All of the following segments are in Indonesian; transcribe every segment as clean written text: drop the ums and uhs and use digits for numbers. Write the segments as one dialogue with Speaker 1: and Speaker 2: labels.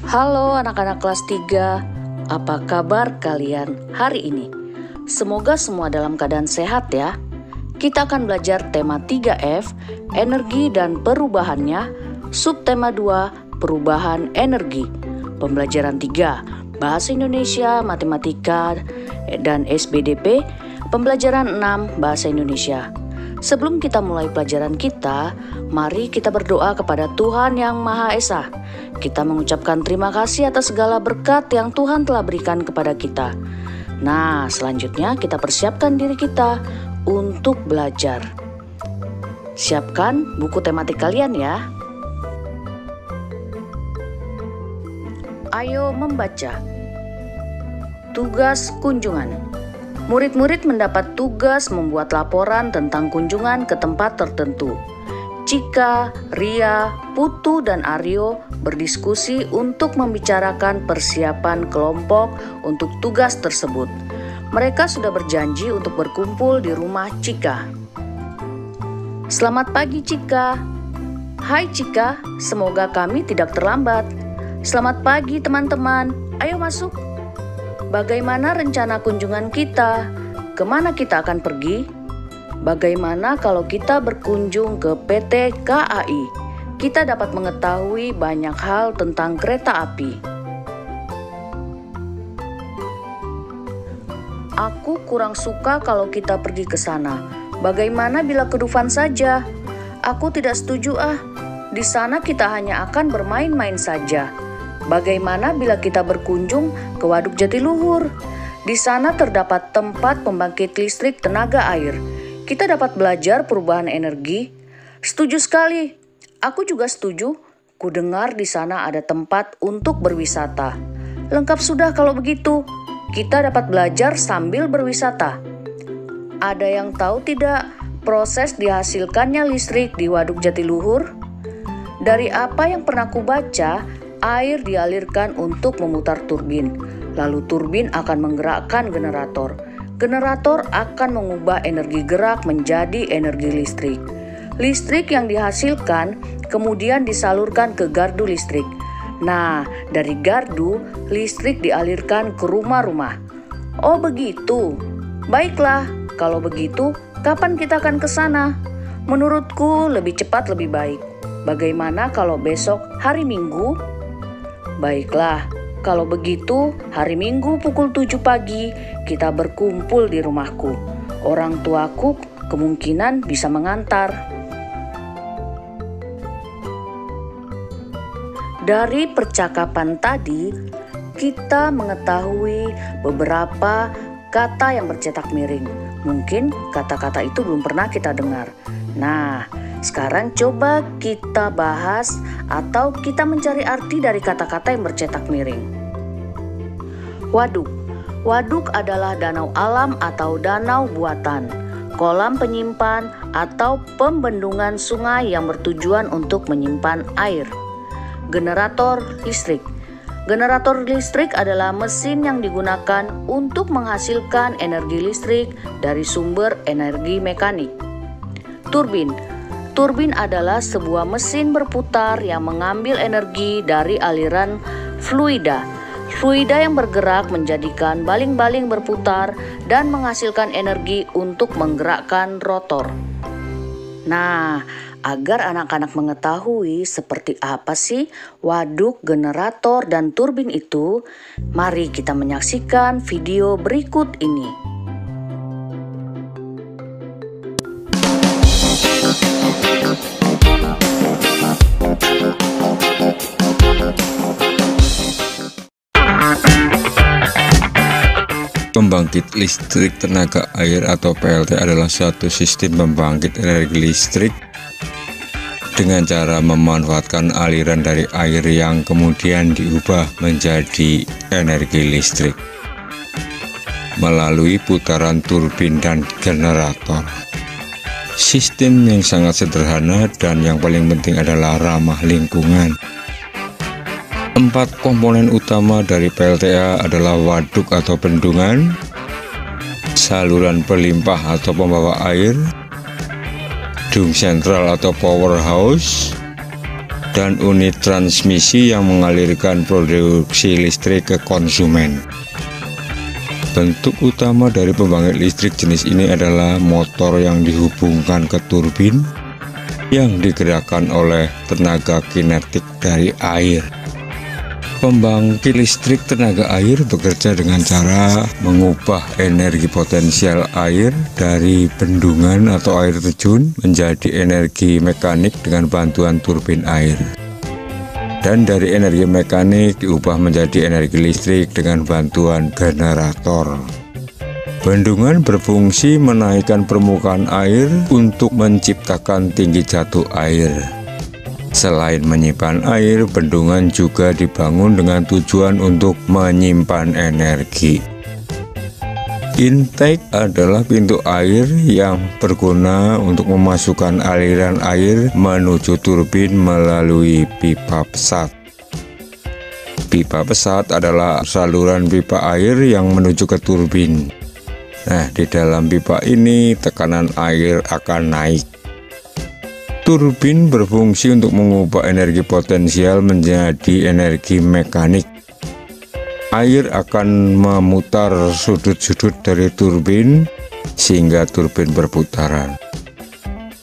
Speaker 1: Halo anak-anak kelas 3, apa kabar kalian hari ini? Semoga semua dalam keadaan sehat ya. Kita akan belajar tema 3F, energi dan perubahannya, subtema 2, perubahan energi. Pembelajaran 3, bahasa Indonesia, matematika, dan SBDP. Pembelajaran 6, bahasa Indonesia. Sebelum kita mulai pelajaran kita, mari kita berdoa kepada Tuhan Yang Maha Esa. Kita mengucapkan terima kasih atas segala berkat yang Tuhan telah berikan kepada kita. Nah, selanjutnya kita persiapkan diri kita untuk belajar. Siapkan buku tematik kalian ya. Ayo membaca. Tugas kunjungan. Murid-murid mendapat tugas membuat laporan tentang kunjungan ke tempat tertentu. Cika, Ria, Putu, dan Aryo berdiskusi untuk membicarakan persiapan kelompok untuk tugas tersebut. Mereka sudah berjanji untuk berkumpul di rumah Cika. Selamat pagi Cika. Hai Cika, semoga kami tidak terlambat. Selamat pagi teman-teman, ayo masuk. Bagaimana rencana kunjungan kita? Kemana kita akan pergi? Bagaimana kalau kita berkunjung ke PT KAI? Kita dapat mengetahui banyak hal tentang kereta api. Aku kurang suka kalau kita pergi ke sana. Bagaimana bila ke Dufan saja? Aku tidak setuju Di sana kita hanya akan bermain-main saja. Bagaimana bila kita berkunjung ke Waduk Jatiluhur? Di sana terdapat tempat pembangkit listrik tenaga air. Kita dapat belajar perubahan energi. Setuju sekali. Aku juga setuju. Kudengar di sana ada tempat untuk berwisata. Lengkap sudah kalau begitu. Kita dapat belajar sambil berwisata. Ada yang tahu tidak proses dihasilkannya listrik di Waduk Jatiluhur? Dari apa yang pernah kubaca, air dialirkan untuk memutar turbin. Lalu turbin akan menggerakkan generator. Generator akan mengubah energi gerak menjadi energi listrik. Listrik yang dihasilkan kemudian disalurkan ke gardu listrik. Nah, dari gardu, listrik dialirkan ke rumah-rumah. Oh begitu. Baiklah, kalau begitu, kapan kita akan ke sana? Menurutku lebih cepat lebih baik. Bagaimana kalau besok hari Minggu? Baiklah, kalau begitu hari Minggu pukul 7 pagi kita berkumpul di rumahku. Orang tuaku kemungkinan bisa mengantar. Dari percakapan tadi, kita mengetahui beberapa kata yang bercetak miring. Mungkin kata-kata itu belum pernah kita dengar. Nah, sekarang coba kita bahas atau kita mencari arti dari kata-kata yang bercetak miring. Waduk. Waduk adalah danau alam atau danau buatan, kolam penyimpan atau pembendungan sungai yang bertujuan untuk menyimpan air. Generator listrik. Generator listrik adalah mesin yang digunakan untuk menghasilkan energi listrik dari sumber energi mekanik. Turbin. Turbin adalah sebuah mesin berputar yang mengambil energi dari aliran fluida. Fluida yang bergerak menjadikan baling-baling berputar dan menghasilkan energi untuk menggerakkan rotor. Nah, agar anak-anak mengetahui seperti apa sih waduk, generator, dan turbin itu, mari kita menyaksikan video berikut ini.
Speaker 2: Pembangkit listrik tenaga air atau PLT adalah suatu sistem pembangkit energi listrik dengan cara memanfaatkan aliran dari air yang kemudian diubah menjadi energi listrik melalui putaran turbin dan generator. Sistem yang sangat sederhana dan yang paling penting adalah ramah lingkungan. 4 komponen utama dari PLTA adalah waduk atau bendungan, saluran pelimpah atau pembawa air, dung sentral atau powerhouse, dan unit transmisi yang mengalirkan produksi listrik ke konsumen. Bentuk utama dari pembangkit listrik jenis ini adalah motor yang dihubungkan ke turbin yang digerakkan oleh tenaga kinetik dari air. Pembangkit listrik tenaga air bekerja dengan cara mengubah energi potensial air dari bendungan atau air terjun menjadi energi mekanik dengan bantuan turbin air. Dan dari energi mekanik diubah menjadi energi listrik dengan bantuan generator. Bendungan berfungsi menaikkan permukaan air untuk menciptakan tinggi jatuh air. Selain menyimpan air, bendungan juga dibangun dengan tujuan untuk menyimpan energi. Intake adalah pintu air yang berguna untuk memasukkan aliran air menuju turbin melalui pipa pesat. Pipa pesat adalah saluran pipa air yang menuju ke turbin. Nah, di dalam pipa ini tekanan air akan naik. Turbin berfungsi untuk mengubah energi potensial menjadi energi mekanik. Air akan memutar sudut-sudut dari turbin sehingga turbin berputaran.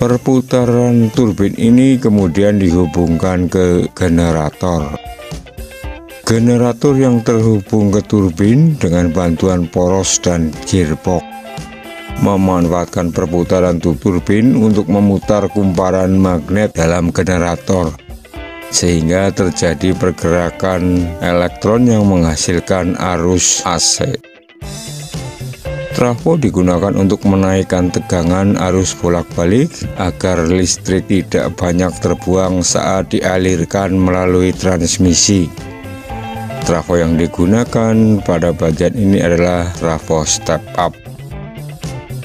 Speaker 2: Perputaran turbin ini kemudian dihubungkan ke generator. Generator yang terhubung ke turbin dengan bantuan poros dan gearbox memanfaatkan perputaran turbin untuk memutar kumparan magnet dalam generator, sehingga terjadi pergerakan elektron yang menghasilkan arus AC. Trafo digunakan untuk menaikkan tegangan arus bolak-balik agar listrik tidak banyak terbuang saat dialirkan melalui transmisi. Trafo yang digunakan pada bagian ini adalah trafo step up.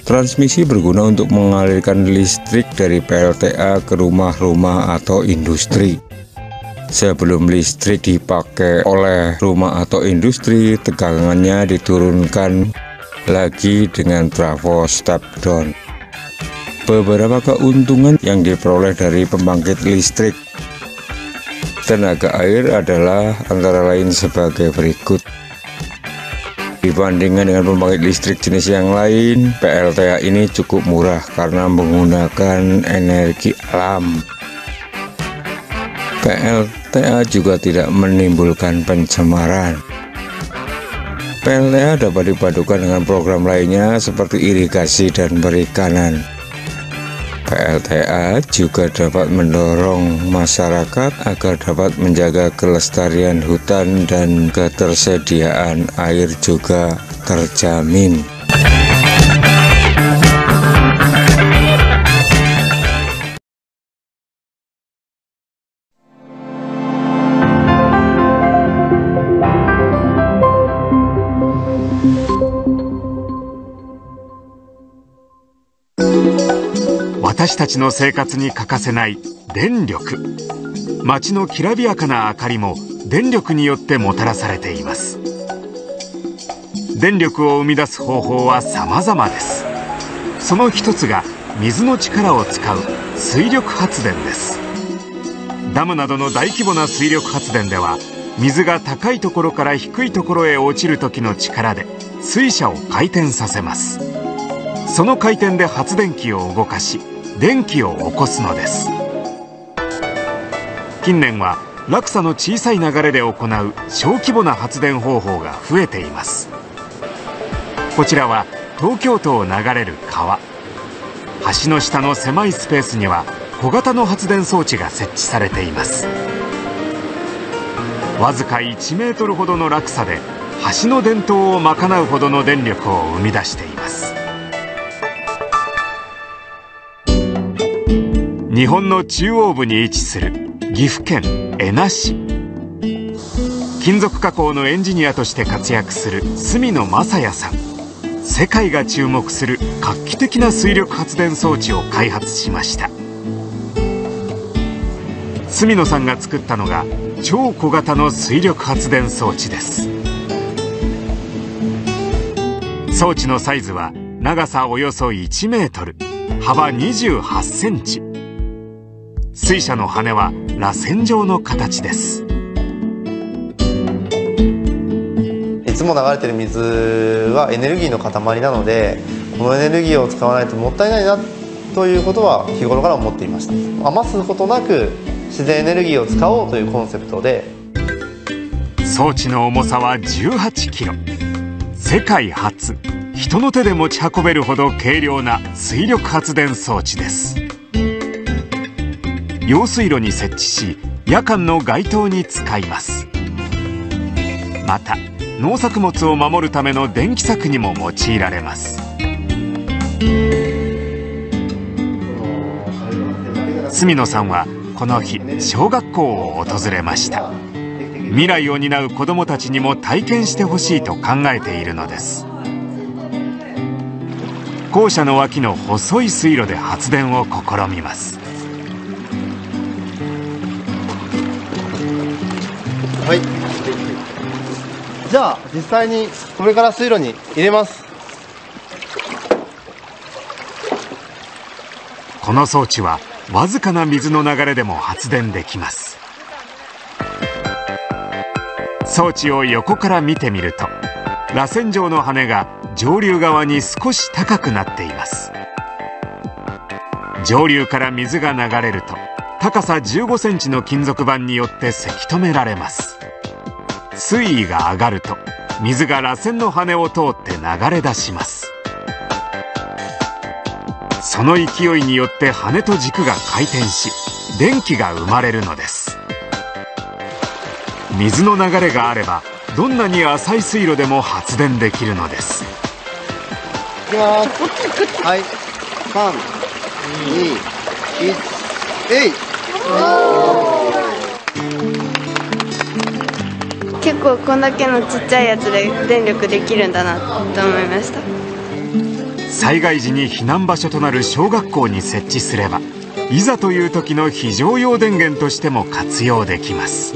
Speaker 2: Transmisi berguna untuk mengalirkan listrik dari PLTA ke rumah-rumah atau industri. Sebelum listrik dipakai oleh rumah atau industri, tegangannya diturunkan lagi dengan trafo step down. Beberapa keuntungan yang diperoleh dari pembangkit listrik tenaga air adalah antara lain sebagai berikut. Dibandingkan dengan pembangkit listrik jenis yang lain, PLTA ini cukup murah karena menggunakan energi alam. PLTA juga tidak menimbulkan pencemaran. PLTA dapat dipadukan dengan program lainnya seperti irigasi dan perikanan. PLTA juga dapat mendorong masyarakat agar dapat menjaga kelestarian hutan dan ketersediaan air juga terjamin.
Speaker 3: 私たちの生活に欠かせない電力。街のきらびやかな明かりも電力によってもたらされています。電力を生み出す方法は様々です。その一つが水の力を使う水力発電です。ダムなどの大規模な水力発電では、水が高いところから低いところへ落ちる時の力で水車を回転させます。その回転で発電機を動かし、電気を起こすのです。近年は落差の小さい流れで行う小規模な発電方法が増えています。こちらは東京都を流れる川。橋の下の狭いスペースには小型の発電装置が設置されています。わずか1メートルほどの落差で橋の電灯を賄うほどの電力を生み出しています。日本の中央部に位置する岐阜県恵那市。金属加工のエンジニアとして活躍する住野正也さん。世界が注目する画期的な水力発電装置を開発しました。住野さんが作ったのが超小型の水力発電装置です。装置のサイズは長さおよそ1メートル、幅28センチ。水車の羽は螺旋状の形です。
Speaker 4: いつも流れてる水はエネルギーの塊なので、このエネルギーを使わないともったいないなということは日頃から思っていました。余すことなく自然エネルギーを使おうというコンセプトで。
Speaker 3: 装置の重さは18キロ。世界初、人の手で持ち運べるほど軽量な水力発電装置です。用水路に設置し、夜間の街灯に使います。また農作物を守るための電気柵にも用いられます。住野さんはこの日、小学校を訪れました。未来を担う子どもたちにも体験してほしいと考えているのです。校舎の脇の細い水路で発電を試みます。
Speaker 4: はい、じゃあ実際にこれから水路に入れます。
Speaker 3: この装置はわずかな水の流れでも発電できます。装置を横から見てみると、螺旋状の羽が上流側に少し高くなっています。上流から水が流れると、高さ15センチの金属板によってせき止められます。水位が上がると、水が螺旋の羽を通って流れ出します。その勢いによって羽と軸が回転し、電気が生まれるのです。水の流れがあれば、どんなに浅い水路でも発電できるのです。
Speaker 4: いきます。はい、3、2、1、えい。
Speaker 5: 結構こんだけのちっちゃいやつで電力できるんだなと思いました。
Speaker 3: 災害時に避難場所となる小学校に設置すれば、いざという時の非常用電源としても活用できます。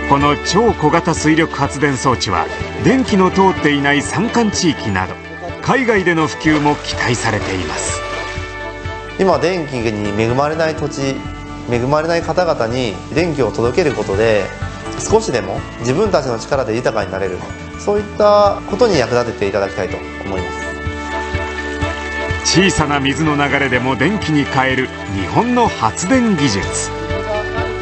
Speaker 3: この超小型水力発電装置は、電気の通っていない山間地域など海外での普及も期待されています。
Speaker 4: 今電気に恵まれない土地、恵まれない方々に電気を届けることで、少しでも自分たちの力で豊かになれる、そういったことに役立てていただきたいと思います。
Speaker 3: 小さな水の流れでも電気に変える日本の発電技術。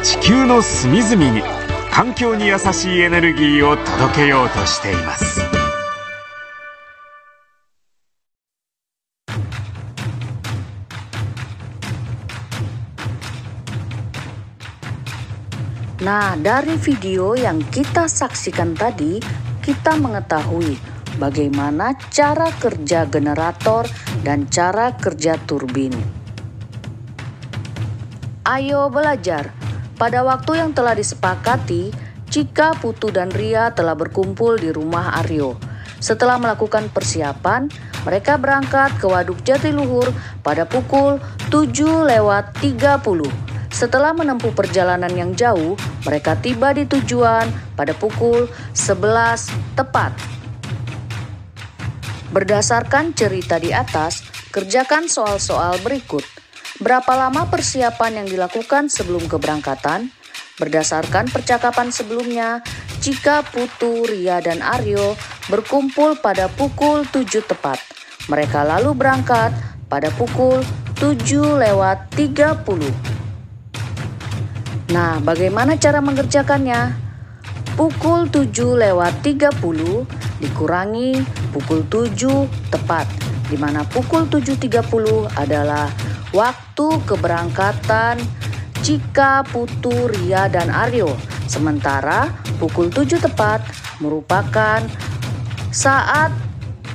Speaker 3: 地球の隅々に環境に優しいエネルギーを届けようとしています。
Speaker 1: Nah, dari video yang kita saksikan tadi, kita mengetahui bagaimana cara kerja generator dan cara kerja turbin. Ayo belajar. Pada waktu yang telah disepakati, Chika, Putu, dan Ria telah berkumpul di rumah Aryo. Setelah melakukan persiapan, mereka berangkat ke Waduk Jatiluhur pada pukul 7:30. Setelah menempuh perjalanan yang jauh, mereka tiba di tujuan pada pukul 11 tepat. Berdasarkan cerita di atas, kerjakan soal-soal berikut. Berapa lama persiapan yang dilakukan sebelum keberangkatan? Berdasarkan percakapan sebelumnya, Chika, Putu, Ria, dan Aryo berkumpul pada pukul 7 tepat. Mereka lalu berangkat pada pukul 7:30. Nah, bagaimana cara mengerjakannya? Pukul 7:30 dikurangi pukul 7 tepat, di mana pukul 7:30 adalah waktu keberangkatan Chika, Putu, Ria, dan Aryo. Sementara pukul 7 tepat merupakan saat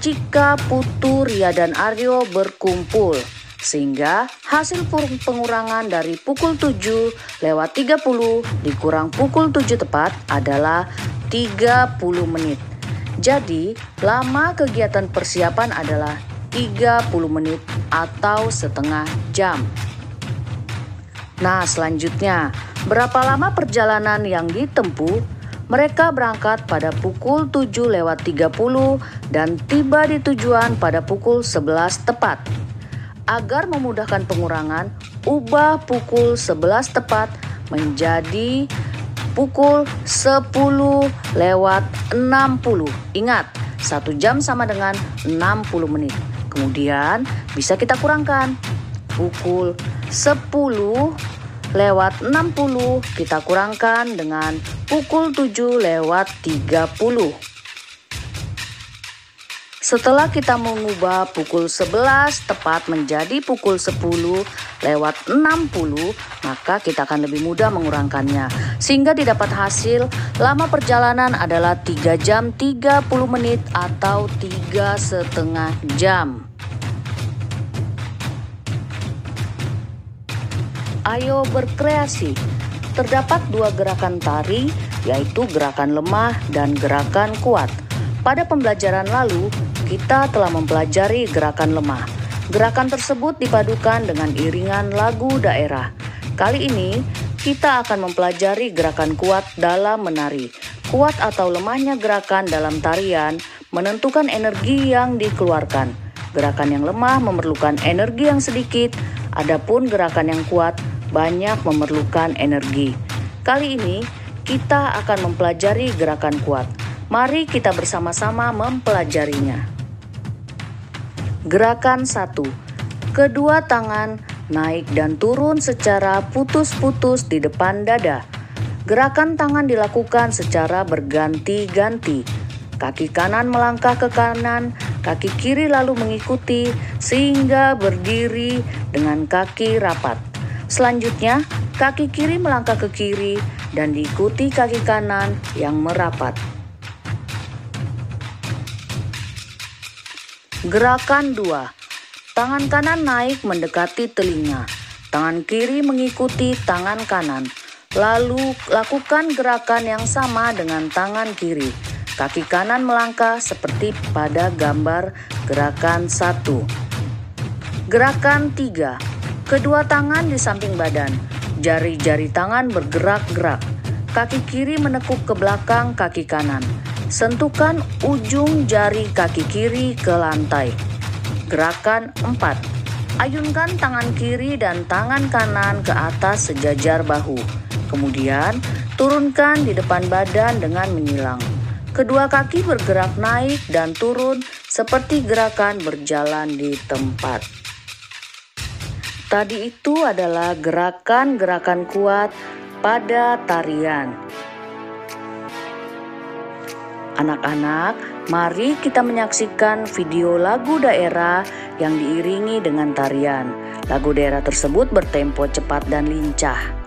Speaker 1: Chika, Putu, Ria, dan Aryo berkumpul. Sehingga hasil pengurangan dari pukul 7:30 dikurang pukul 7 tepat adalah 30 menit. Jadi lama kegiatan persiapan adalah 30 menit atau setengah jam. Nah, selanjutnya, berapa lama perjalanan yang ditempuh? Mereka berangkat pada pukul 7:30 dan tiba di tujuan pada pukul 11 tepat. Agar memudahkan pengurangan, ubah pukul 11 tepat menjadi pukul 10 lewat 60. Ingat, 1 jam sama dengan 60 menit. Kemudian bisa kita kurangkan. Pukul 10 lewat 60 kita kurangkan dengan pukul 7 lewat 30. Setelah kita mengubah pukul 11 tepat menjadi pukul 10 lewat 60, maka kita akan lebih mudah mengurangkannya. Sehingga didapat hasil lama perjalanan adalah 3 jam 30 menit atau 3,5 jam. Ayo berkreasi. Terdapat 2 gerakan tari, yaitu gerakan lemah dan gerakan kuat. Pada pembelajaran lalu, kita telah mempelajari gerakan lemah. Gerakan tersebut dipadukan dengan iringan lagu daerah. Kali ini, kita akan mempelajari gerakan kuat dalam menari. Kuat atau lemahnya gerakan dalam tarian menentukan energi yang dikeluarkan. Gerakan yang lemah memerlukan energi yang sedikit, adapun gerakan yang kuat banyak memerlukan energi. Kali ini, kita akan mempelajari gerakan kuat. Mari kita bersama-sama mempelajarinya. Gerakan 1. Kedua tangan naik dan turun secara putus-putus di depan dada. Gerakan tangan dilakukan secara berganti-ganti. Kaki kanan melangkah ke kanan, kaki kiri lalu mengikuti sehingga berdiri dengan kaki rapat. Selanjutnya, kaki kiri melangkah ke kiri dan diikuti kaki kanan yang merapat. Gerakan 2. Tangan kanan naik mendekati telinga. Tangan kiri mengikuti tangan kanan. Lalu lakukan gerakan yang sama dengan tangan kiri. Kaki kanan melangkah seperti pada gambar gerakan 1. Gerakan 3. Kedua tangan di samping badan. Jari-jari tangan bergerak-gerak. Kaki kiri menekuk ke belakang kaki kanan. Sentuhkan ujung jari kaki kiri ke lantai. Gerakan 4. Ayunkan tangan kiri dan tangan kanan ke atas sejajar bahu. Kemudian, turunkan di depan badan dengan menyilang. Kedua kaki bergerak naik dan turun seperti gerakan berjalan di tempat. Tadi itu adalah gerakan-gerakan kuat pada tarian. Anak-anak, mari kita menyaksikan video lagu daerah yang diiringi dengan tarian. Lagu daerah tersebut bertempo cepat dan lincah.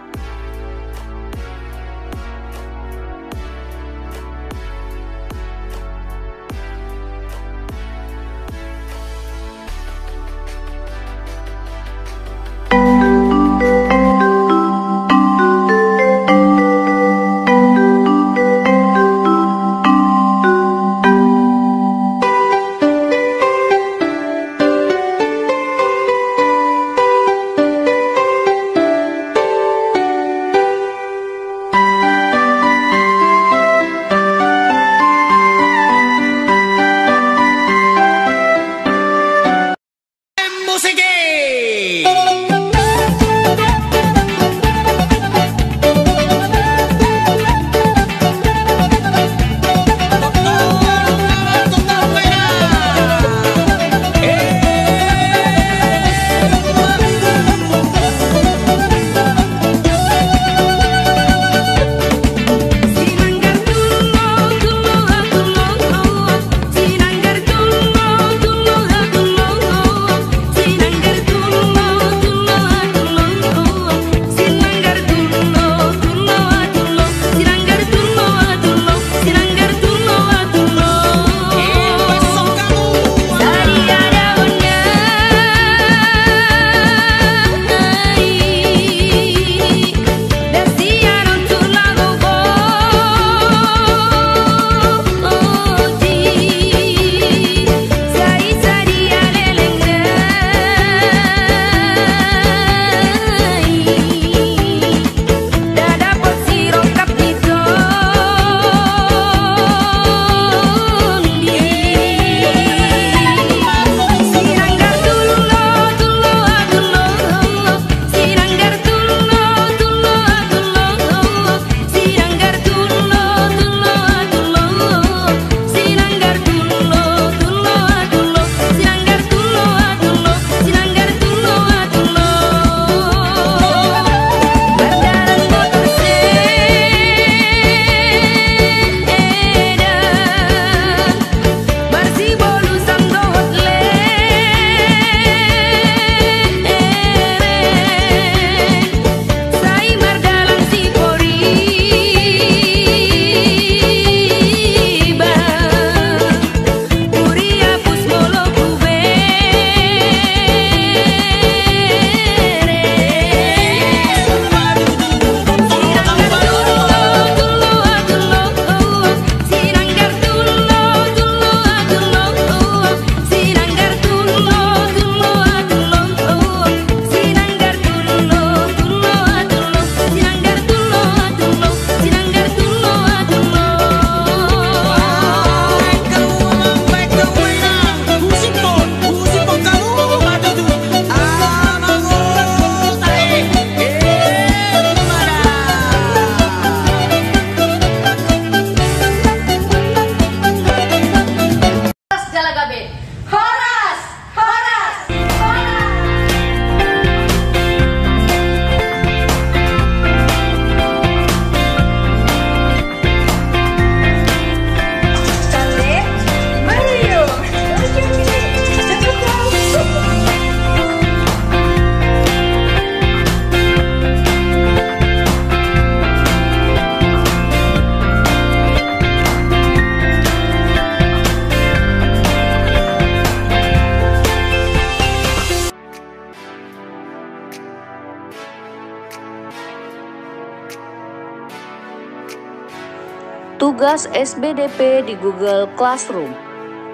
Speaker 1: Tugas SBDP di Google Classroom.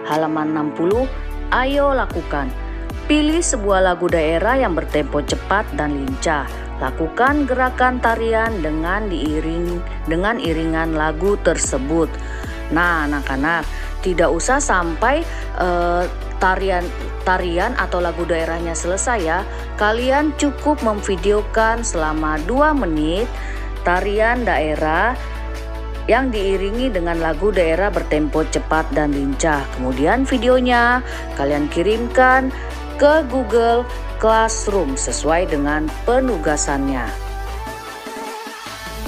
Speaker 1: Halaman 60, ayo lakukan. Pilih sebuah lagu daerah yang bertempo cepat dan lincah. Lakukan gerakan tarian dengan iringan lagu tersebut. Nah, anak-anak, tidak usah sampai tarian atau lagu daerahnya selesai ya. Kalian cukup memvideokan selama 2 menit tarian daerah yang diiringi dengan lagu daerah bertempo cepat dan lincah. Kemudian videonya kalian kirimkan ke Google Classroom sesuai dengan penugasannya.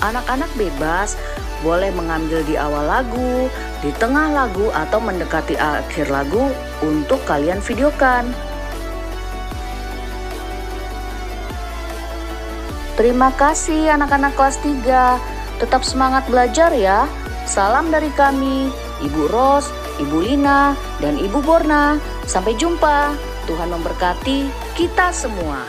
Speaker 1: Anak-anak bebas boleh mengambil di awal lagu, di tengah lagu, atau mendekati akhir lagu untuk kalian videokan. Terima kasih anak-anak kelas 3. Tetap semangat belajar ya. Salam dari kami, Ibu Ros, Ibu Lina, dan Ibu Borna. Sampai jumpa. Tuhan memberkati kita semua.